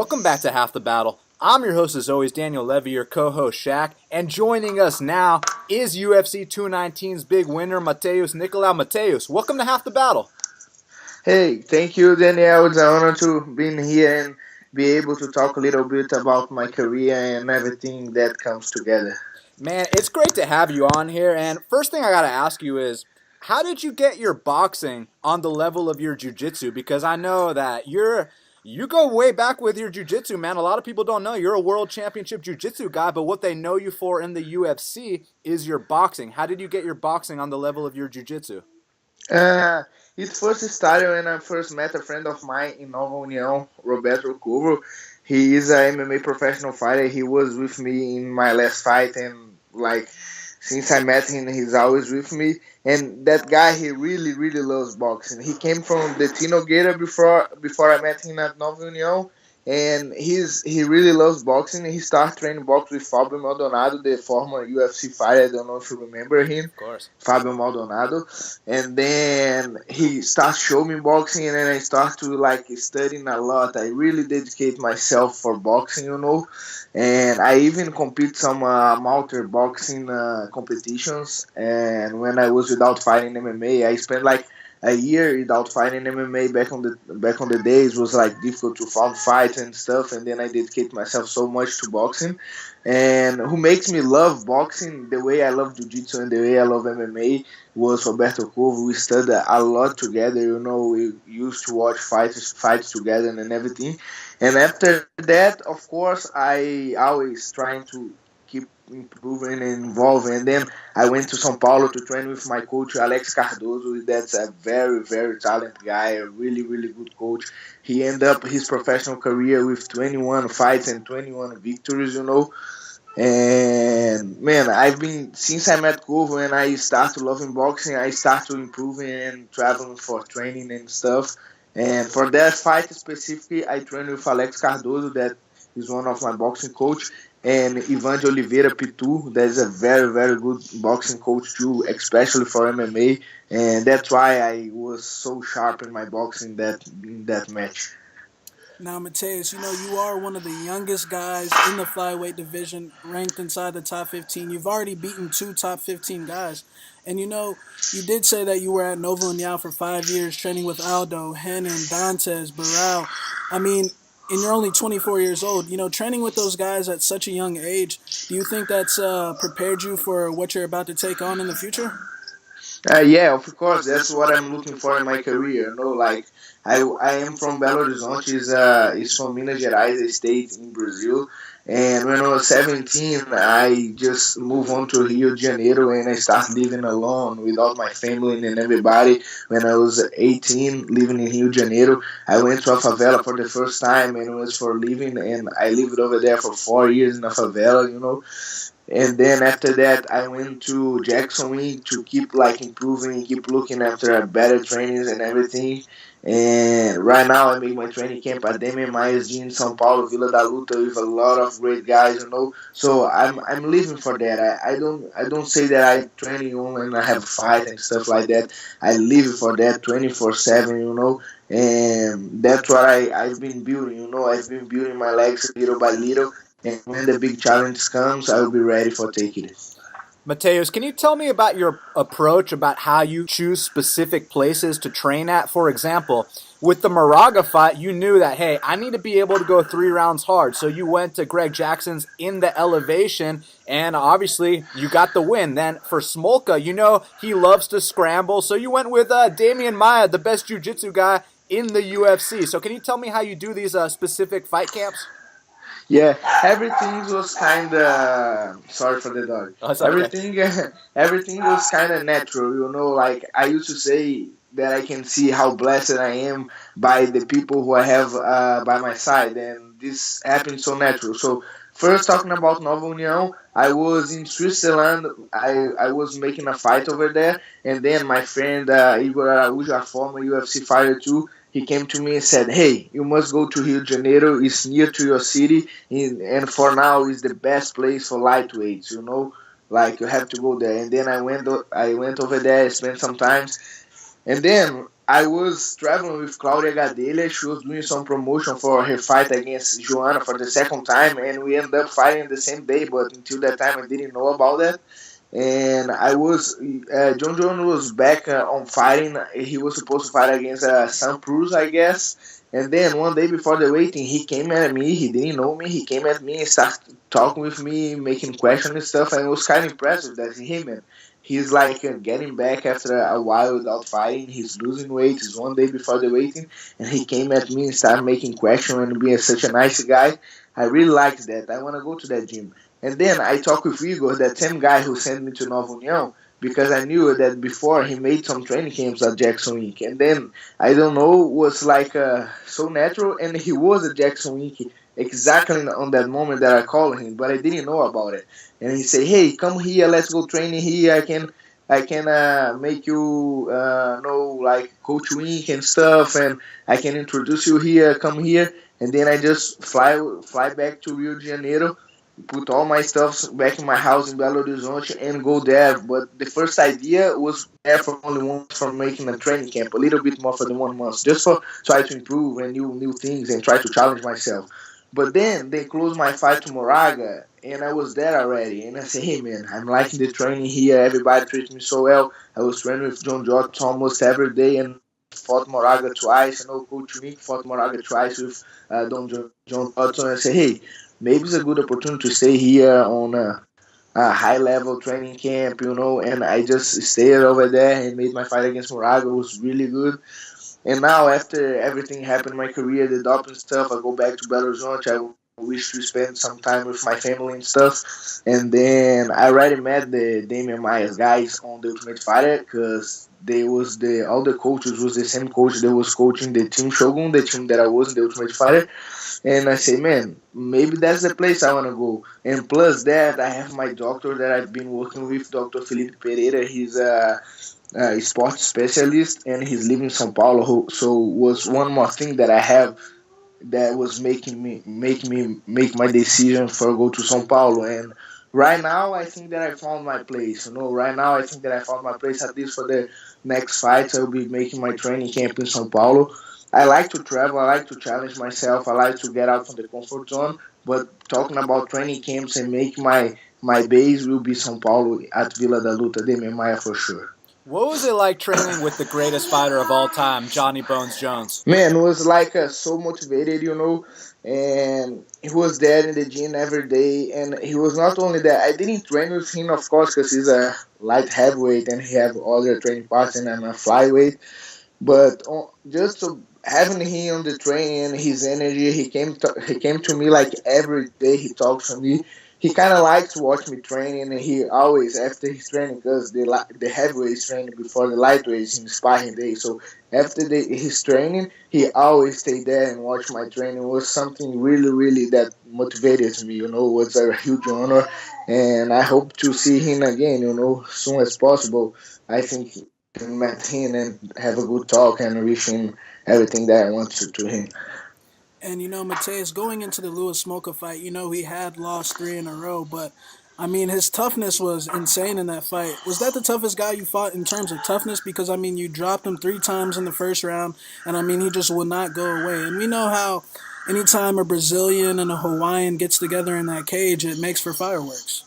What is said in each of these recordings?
Welcome back to Half the Battle. I'm your host as always, Daniel Levi, your co-host Shaq, and joining us now is UFC 219's big winner, Matheus Nicolau. Matheus, welcome to Half the Battle. Hey, thank you, Daniel. It's an honor to be here and be able to talk a little bit about my career and everything that comes together. Man, it's great to have you on here, and first thing I gotta ask you is, how did you get your boxing on the level of your jiu-jitsu? Because I know that you go way back with your jiu-jitsu, man. A lot of people don't know you're a world championship jiu-jitsu guy, but what they know you for in the UFC is your boxing. How did you get your boxing on the level of your jiu-jitsu? Uh, it first started when I first met a friend of mine in Nova União, Roberto Curvo. He is a MMA professional fighter. He was with me in my last fight, and since I met him, he's always with me. And that guy, he really, really loves boxing. He came from the Tino Gator before I met him at Nova União, and he really loves boxing. He started training box with Fabio Maldonado, the former UFC fighter. I don't know if you remember him, Of course. Fabio Maldonado. And then he started showing me boxing, and then I started to studying a lot. I really dedicate myself for boxing. And I even compete some amateur boxing competitions. And when I was without fighting MMA, I spent like a year without fighting MMA. Back on the days was like difficult to find fights and stuff. And then I dedicate myself so much to boxing. And who makes me love boxing the way I love jiu-jitsu and the way I love MMA was Roberto Curvo. We studied a lot together. We used to watch fights together and everything. And after that, of course, I always trying to keep improving and evolving. And then I went to São Paulo to train with my coach, Alex Cardoso. That's a very, very talented guy, a really, really good coach. He ended up his professional career with 21 fights and 21 victories. And man, since I met Curvo and I started loving boxing, I started improving and traveling for training and stuff. And for that fight specifically, I trained with Alex Cardoso, that is one of my boxing coach, and Ivan de Oliveira Pitu, that is a very, very good boxing coach too, especially for MMA. And that's why I was so sharp in my boxing in that match. Now, Matheus, you are one of the youngest guys in the flyweight division, ranked inside the top 15. You've already beaten two top 15 guys. And you did say that you were at Nova União for 5 years, training with Aldo, Henan, Dantes, Barral. I mean, and you're only 24 years old. Training with those guys at such a young age, do you think that's prepared you for what you're about to take on in the future? Yeah, of course. That's what I'm looking for in my career. I am from Belo Horizonte. Is from Minas Gerais, a state in Brazil. And when I was 17, I just moved on to Rio de Janeiro and I started living alone without my family and everybody. When I was 18, living in Rio de Janeiro, I went to a favela for the first time and it was for living. And I lived over there for 4 years in a favela. And then after that, I went to Jacksonville to keep improving, keep looking after better trainings and everything. And right now, I make my training camp at Demian Maia in São Paulo, Vila da Luta, with a lot of great guys. So I'm living for that. I don't say that I training only and I have a fight and stuff like that. I live for that 24/7. And that's what I've been building. I've been building my legs little by little. And when the big challenge comes, I will be ready for taking it. Matheus, can you tell me about your approach, about how you choose specific places to train at? For example, with the Moraga fight, you knew that, hey, I need to be able to go 3 rounds hard. So you went to Greg Jackson's in the elevation, and obviously you got the win. Then for Smolka, he loves to scramble. So you went with Damian Maia, the best jiu-jitsu guy in the UFC. So can you tell me how you do these specific fight camps? Yeah, everything was kind of sorry for the dog. Oh, it's okay. Everything was kind of natural. I used to say that I can see how blessed I am by the people who I have by my side, and this happened so natural. So first, talking about Nova União, I was in Switzerland. I was making a fight over there, and then my friend Igor Araújo, a former UFC fighter too, he came to me and said, "Hey, you must go to Rio de Janeiro. It's near to your city, and for now, it's the best place for lightweights. You have to go there." And then I went over there, spent some time, and then I was traveling with Claudia Gadelha. She was doing some promotion for her fight against Joanna for the second time, and we ended up fighting the same day. But until that time, I didn't know about that. And Jon Jones was back on fighting. He was supposed to fight against Sam Cruz, I guess. And then one day before the waiting, he came at me. He didn't know me. He came at me and started talking with me, making questions and stuff. And it was kind of impressive that him, man. He's like getting back after a while without fighting. He's losing weight. It's one day before the waiting, and he came at me and started making questions and being such a nice guy. I really liked that. I want to go to that gym. And then I talked with Igor, that same guy who sent me to Nova União, because I knew that before he made some training camps at Jackson Wink. And then, I don't know, was like so natural, and he was at Jackson Wink exactly on that moment that I called him, but I didn't know about it. And he said, "Hey, come here, let's go training here. I can make you know like Coach Wink and stuff, and I can introduce you here. Come here." And then I just fly back to Rio de Janeiro, put all my stuff back in my house in Belo Horizonte and go there. But the first idea was there for only one for making a training camp, a little bit more for the 1 month, just for try to improve and new things and try to challenge myself. But then they closed my fight to Moraga, and I was there already. And I said, "Hey man, I'm liking the training here. Everybody treats me so well. I was training with Jon Jones almost every day and fought Moraga twice. I know Coach Nick fought Moraga twice with Jon Jones. I said, hey, maybe it's a good opportunity to stay here on a high level training camp, and I just stayed over there and made my fight against Moraga. It was really good. And now, after everything happened in my career, the doping stuff, I go back to Belo Horizonte. I wish to spend some time with my family and stuff. And then I already met the Damian Maia's guys on the Ultimate Fighter because they was all the coaches was the same coach that was coaching the team Shogun, the team that I was in the Ultimate Fighter. And I say, man, maybe that's the place I want to go. And plus that, I have my doctor that I've been working with, Dr. Felipe Pereira. He's a sports specialist, and he's living in São Paulo. So was one more thing that I have that was making me make my decision for go to São Paulo. And right now, I think that I found my place. Right now, I think that I found my place. At least for the next fights, I'll be making my training camp in São Paulo. I like to travel. I like to challenge myself. I like to get out from the comfort zone. But talking about training camps and make my base will be São Paulo at Vila da Luta de Maia for sure. What was it like training with the greatest fighter of all time, Johnny Bones Jones? Man, it was like so motivated, and he was there in the gym every day. And he was not only that, I didn't train with him, of course, because he's a light heavyweight and he have other training parts, and I'm a flyweight. But just having him on the training and his energy, he came to me like every day. He talks to me. He kind of likes to watch me training, and he always after his training, because the heavyweights training before the lightweights in sparring day. So after his training, he always stay there and watch my training. It was something really, really that motivated me. It was a huge honor, and I hope to see him again. Soon as possible. I think can met him and have a good talk and wish him everything that I want to him. And Matheus, going into the Louis Smolka fight, he had lost three in a row, but I mean, his toughness was insane in that fight. Was that the toughest guy you fought in terms of toughness? Because I mean, you dropped him three times in the first round, and I mean, he just would not go away. And we know how anytime a Brazilian and a Hawaiian gets together in that cage, it makes for fireworks.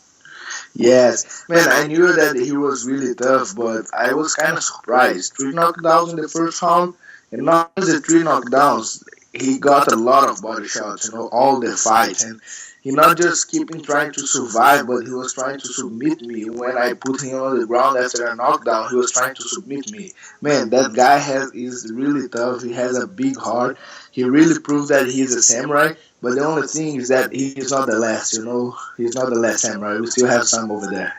Yes, man, I knew that he was really tough, but I was kind of surprised. Three knockdowns in the first round, and not just the three knockdowns, he got a lot of body shots, all the fights. And he not just keeping trying to survive, but he was trying to submit me. When I put him on the ground after a knockdown, he was trying to submit me. Man, that guy is really tough. He has a big heart. He really proved that he's a samurai. But the only thing is that he's not the last, He's not the last samurai. We still have some over there.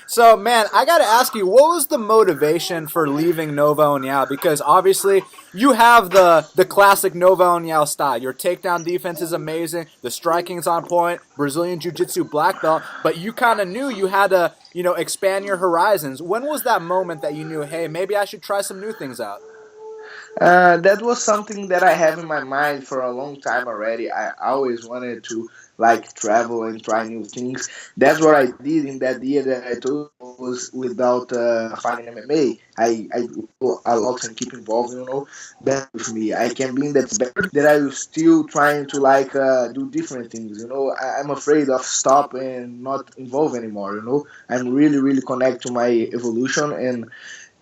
So, man, I got to ask you, what was the motivation for leaving Nova União? Because obviously you have the classic Nova União style. Your takedown defense is amazing. The striking's on point. Brazilian Jiu-Jitsu black belt. But you kind of knew you had to, expand your horizons. When was that moment that you knew, hey, maybe I should try some new things out? That was something that I have in my mind for a long time already. I always wanted to like travel and try new things. That's what I did in that year that I told was without fighting MMA. I do a lot and keep involved, that with me. I can be in that that I was still trying to like do different things, I'm afraid of stop and not involve anymore, I'm really, really connected to my evolution, and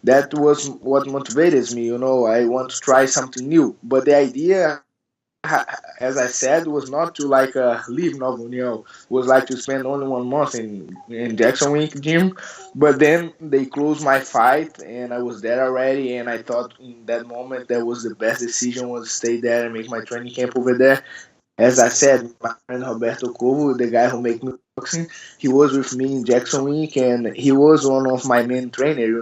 that was what motivated me, I want to try something new. But the idea, as I said, was not to like leave Nova União. Was like to spend only 1 month in Jackson Wink gym, but then they closed my fight, and I was there already. And I thought in that moment that was the best decision, was to stay there and make my training camp over there. As I said, my friend Roberto Covo, the guy who make me boxing, he was with me in Jackson Week, and he was one of my main trainer.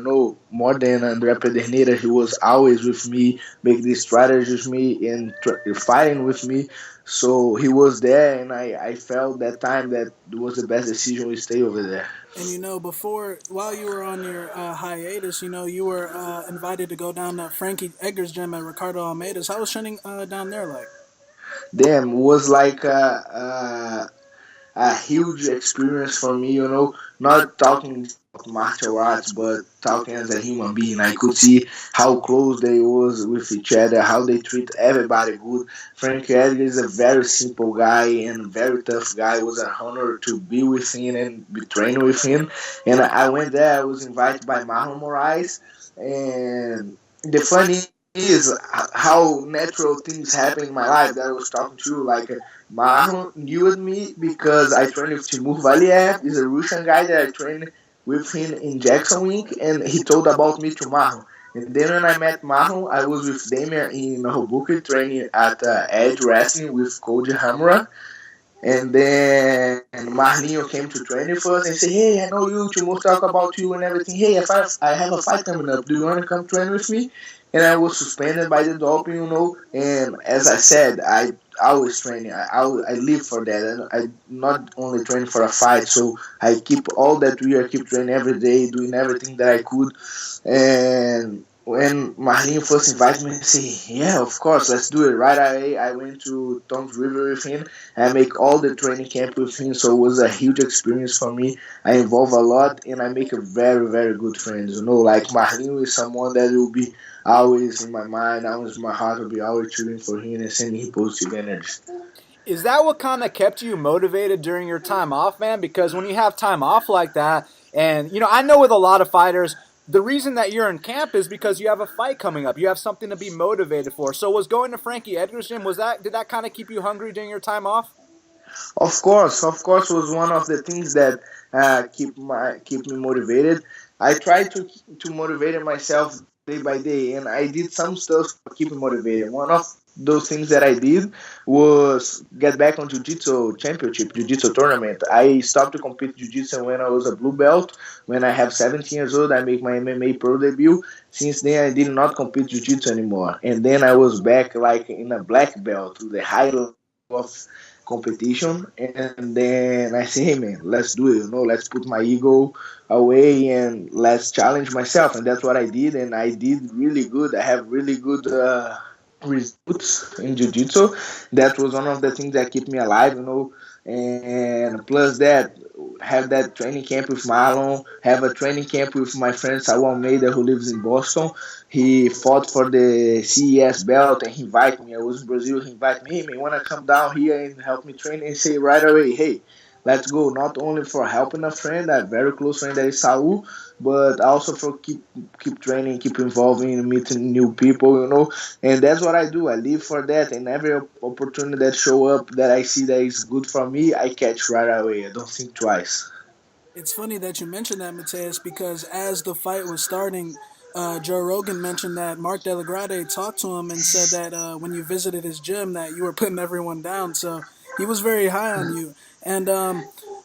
More than André Pederneiras, he was always with me, make the strategies with me, and fighting with me. So he was there, and I felt that time that it was the best decision to stay over there. And while you were on your hiatus, you were invited to go down to Frankie Edgar's gym at Ricardo Almeida's. How was training down there like? Damn, was like a huge experience for me, not talking about martial arts, but talking as a human being. I could see how close they was with each other, how they treat everybody good. Frank Edgar is a very simple guy and very tough guy. It was an honor to be with him and be trained with him. And I went there, I was invited by Marlon Moraes, and the funny is how natural things happen in my life that I was talking to you. Like Marlon knew me because I trained with Timur Valiev. He's a Russian guy that I trained with him in Jackson Week, and he told about me to Marlon. And then when I met Marlon, I was with Damien in Hoboken training at Edge Wrestling with Cody Hamra. And then Marlinho came to train with us and said, "Hey, I know you, Timur talk about you and everything. Hey, I have a fight coming up. Do you want to come train with me?" And I was suspended by the doping, And as I said, I always training. I live for that. And I not only train for a fight, so I keep all that year. I keep training every day, doing everything that I could. And when Marlinho first invited me, I said, "Yeah, of course, let's do it right away." I went to Tom's River with him. I make all the training camp with him, so it was a huge experience for me. I involve a lot, and I make a very, very good friends. Like Marlinho is someone that will be always in my mind, always in my heart. Will be always cheering for him and sending him positive energy. Is that what kind of kept you motivated during your time off, man? Because when you have time off like that, and I know with a lot of fighters, the reason that you're in camp is because you have a fight coming up. You have something to be motivated for. So was going to Frankie Edgar's gym, did that kind of keep you hungry during your time off? Of course, was one of the things that keep me motivated. I try to motivate myself day by day, and I did some stuff to keep me motivated. One of those things that I did was get back on Jiu-Jitsu championship, Jiu-Jitsu tournament. I stopped to compete Jiu-Jitsu when I was a blue belt. When I have 17 years old, I make my MMA pro debut. Since then, I did not compete Jiu-Jitsu anymore. And then I was back like in a black belt, to the high level of competition. And then I say, "Hey man, let's do it, let's put my ego away and let's challenge myself." And that's what I did, and I did really good. I have really good results in jiu-jitsu. That was one of the things that keep me alive, and plus that, have that training camp with Marlon, have a training camp with my friend Saul Almeida, who lives in Boston. He fought for the CES belt, and he invited me. I was in Brazil. He invited me, "Hey man, want to come down here and help me train?" And say right away, "Hey, let's go." Not only for helping a friend, a very close friend that is Saul, but also for keep training, keep involving, meeting new people, And that's what I do. I live for that, and every opportunity that show up that I see that is good for me, I catch right away. I don't think twice. It's funny that you mentioned that, Mateus, because as the fight was starting, Joe Rogan mentioned that Mark Delagrade talked to him and said that when you visited his gym that you were putting everyone down. So he was very high on you. And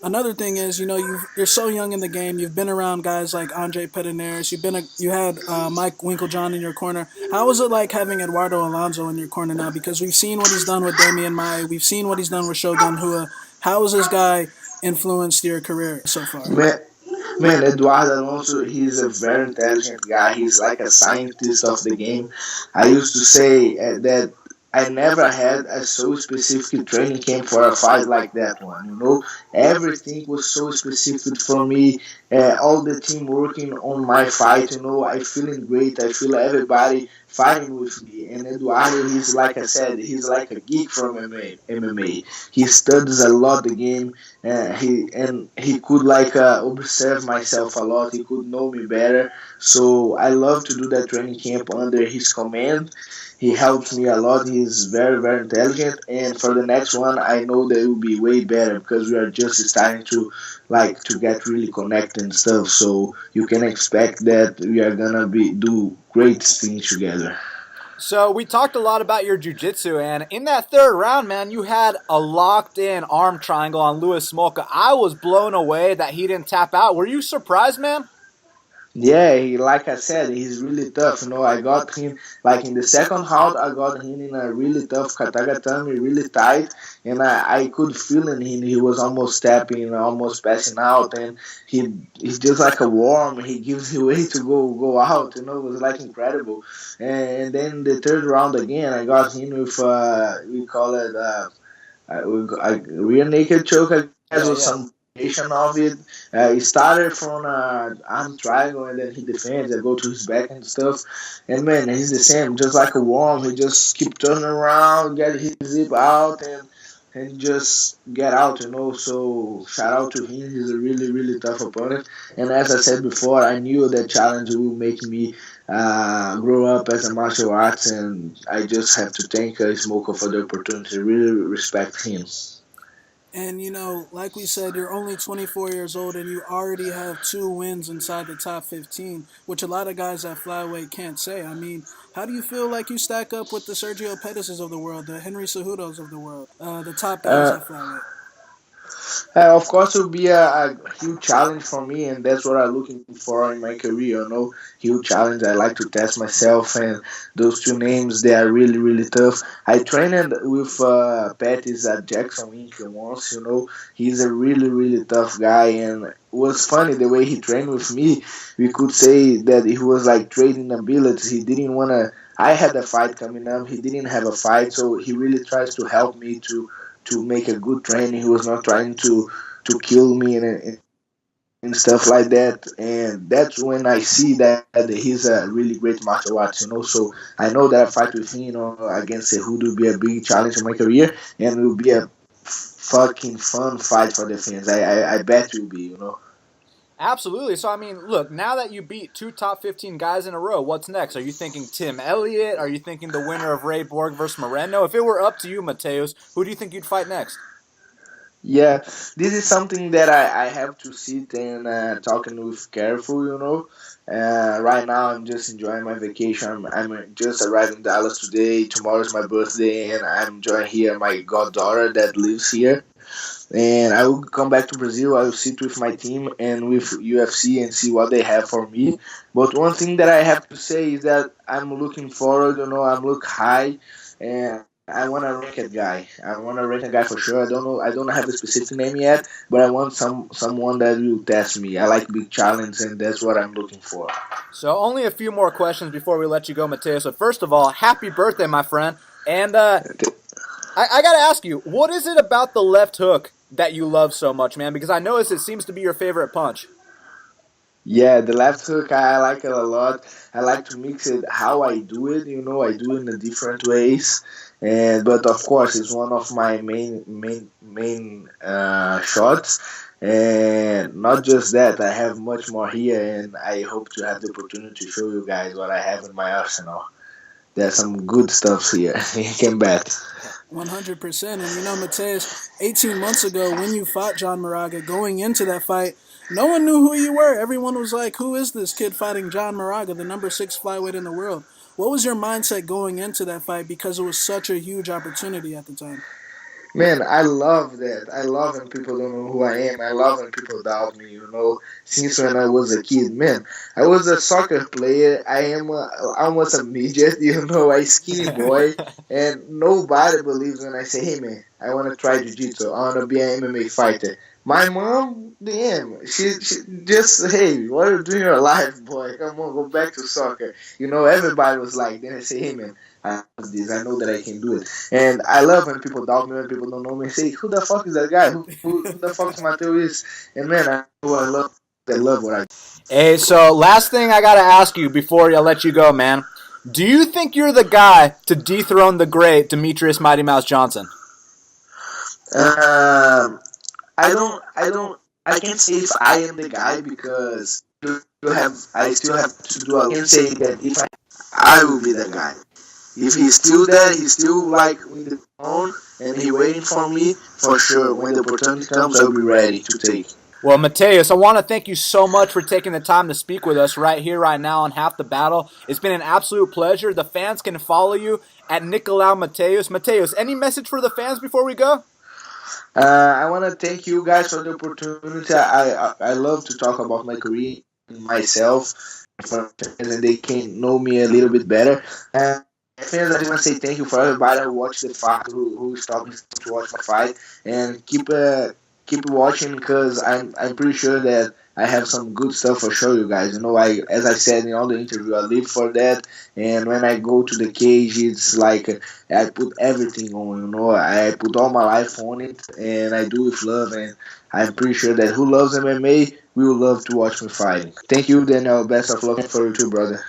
another thing is, you're so young in the game. You've been around guys like Andre Pederneiras. You had Mike Winklejohn in your corner. How is it like having Eduardo Alonso in your corner now? Because we've seen what he's done with Damian Maia. We've seen what he's done with Shogun Hua. How has this guy influenced your career so far? Man, Eduardo Alonso, he's a very intelligent guy. He's like a scientist of the game. I used to say that I never had a so specific training camp for a fight like that one. Everything was so specific for me. All the team working on my fight. I feeling great. I feel everybody fighting with me. And Eduardo, he's like I said, he's like a geek from MMA. He studies a lot the game. He could like observe myself a lot. He could know me better. So I love to do that training camp under his command. He helps me a lot. He's very, very intelligent. And for the next one, I know that it will be way better because we are just starting to get really connected and stuff. So you can expect that we are gonna do great things together. So we talked a lot about your jiu-jitsu, and in that third round, man, you had a locked-in arm triangle on Louis Smolka. I was blown away that he didn't tap out. Were you surprised, man? Yeah, like I said, he's really tough. I got him like in the second round. I got him in a really tough katagatame, really tight, and I could feel in him. He was almost tapping, almost passing out, and he's just like a worm. He gives you way to go out. It was like incredible. And then the third round again, I got him with we call it rear naked choke. I guess Yeah, was yeah. some of it. He started from arm triangle and then he defends. I go to his back and stuff. And man, he's the same, just like a worm. He just keep turning around, get his zip out, and just get out. So shout out to him. He's a really, really tough opponent. And as I said before, I knew that challenge will make me grow up as a martial arts, and I just have to thank Smoko for the opportunity. Really respect him. And like we said, you're only 24 years old and you already have 2 wins inside the top 15, which a lot of guys at flyweight can't say. I mean, how do you feel like you stack up with the Sergio Pettis of the world, the Henry Cejudos of the world, the top guys Uh, at flyweight? Of course, it will be a huge challenge for me, and that's what I'm looking for in my career. Huge challenge. I like to test myself, and those two names they are really, really tough. I trained with Pettis at Jackson Inc. once. He's a really, really tough guy, and it was funny the way he trained with me. We could say that he was like trading abilities. He didn't wanna. I had a fight coming up. He didn't have a fight, so he really tries to help me to make a good training. He was not trying to kill me and stuff like that. And that's when I see that he's a really great martial arts. So I know that a fight with him, against Cejudo will be a big challenge in my career, and it will be a fucking fun fight for the fans. I bet it will be. Absolutely. So, I mean, look, now that you beat two top 15 guys in a row, what's next? Are you thinking Tim Elliott? Are you thinking the winner of Ray Borg versus Moreno? If it were up to you, Matheus, who do you think you'd fight next? Yeah, this is something that I have to sit and talking with careful. Right now, I'm just enjoying my vacation. I'm just arriving in Dallas today. Tomorrow's my birthday, and I'm enjoying here my goddaughter that lives here. And I will come back to Brazil. I will sit with my team and with UFC and see what they have for me. But one thing that I have to say is that I'm looking forward. I'm look high, and I want a ranked guy. I want a ranked guy for sure. I don't know. I don't have a specific name yet, but I want someone that will test me. I like big challenge, and that's what I'm looking for. So, only a few more questions before we let you go, Matheus. So, first of all, happy birthday, my friend. And I got to ask you, what is it about the left hook that you love so much, man? Because I notice it seems to be your favorite punch. Yeah, the left hook I like it a lot. I like to mix it how I do it. I do it in different ways, and but of course it's one of my main shots. And not just that, I have much more here, and I hope to have the opportunity to show you guys what I have in my arsenal. There's some good stuff here. You can bet. 100%. And Matheus, 18 months ago when you fought John Moraga, going into that fight, no one knew who you were. Everyone was like, who is this kid fighting John Moraga, the number 6 flyweight in the world? What was your mindset going into that fight because it was such a huge opportunity at the time? Man, I love that. I love when people don't know who I am. I love when people doubt me. Since when I was a kid, man, I was a soccer player. I am almost a midget, a skinny boy, and nobody believes when I say, "Hey, man, I want to try jiu-jitsu. I want to be an MMA fighter." My mom, damn, she just, hey, what are you doing in your life, boy? Come on, go back to soccer. You know, everybody was like, then I say, hey, man, I love this. I know that I can do it. And I love when people doubt me, when people don't know me, say, who the fuck is that guy? Who the fuck is Matheus is? And man, I love what I do. Hey, so last thing I gotta ask you before I let you go, man. Do you think you're the guy to dethrone the great Demetrius Mighty Mouse Johnson? Um, I can't say if I am the guy because I still have to do. I can say that if I will be the guy. If he's still there, he's still like in the zone and he waiting for me, for sure. When the opportunity comes, I'll be ready to take. Well, Matheus, I want to thank you so much for taking the time to speak with us right here, right now on Half the Battle. It's been an absolute pleasure. The fans can follow you at Nicolau Matheus. Matheus, any message for the fans before we go? I want to thank you guys for the opportunity. I love to talk about my career, myself, for fans, and they can know me a little bit better. Fans, I just want to say thank you for everybody who watched the fight, who stopped me to watch my fight, and keep watching because I'm pretty sure that I have some good stuff for show you guys. You know, I as I said in all the interview, I live for that, and when I go to the cage, it's like I put everything on. You know, I put all my life on it, and I do with love, and I'm pretty sure that who loves MMA will love to watch me fighting. Thank you, Daniel. Best of luck for you too, brother.